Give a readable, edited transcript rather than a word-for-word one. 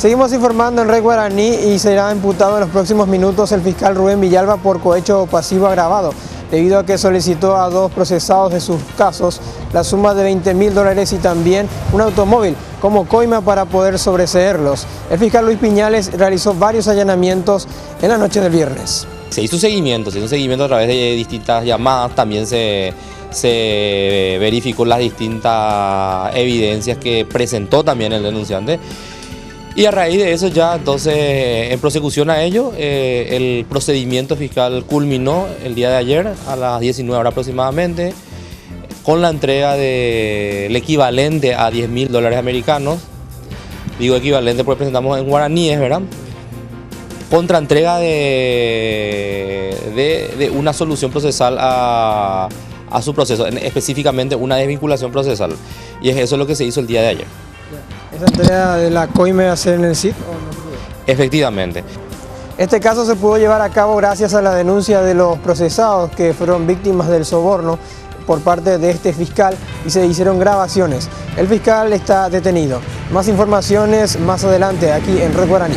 Seguimos informando en Red Guaraní y será imputado en los próximos minutos el fiscal Rubén Villalba por cohecho pasivo agravado, debido a que solicitó a dos procesados de sus casos la suma de $20.000 y también un automóvil como coima para poder sobreseerlos. El fiscal Luis Piñales realizó varios allanamientos en la noche del viernes. Se hizo seguimiento a través de distintas llamadas, también se verificó las distintas evidencias que presentó también el denunciante. Y a raíz de eso ya, entonces, en prosecución a ello, el procedimiento fiscal culminó el día de ayer a las 19 horas aproximadamente, con la entrega del equivalente a $10.000 americanos. Digo equivalente porque presentamos en guaraníes, ¿verdad? Contra entrega de una solución procesal a su proceso, específicamente una desvinculación procesal. Y es eso lo que se hizo el día de ayer. ¿Esa entrega de la coima va a ser en el CID o no? Efectivamente. Este caso se pudo llevar a cabo gracias a la denuncia de los procesados que fueron víctimas del soborno por parte de este fiscal y se hicieron grabaciones. El fiscal está detenido. Más informaciones más adelante aquí en Red Guaraní.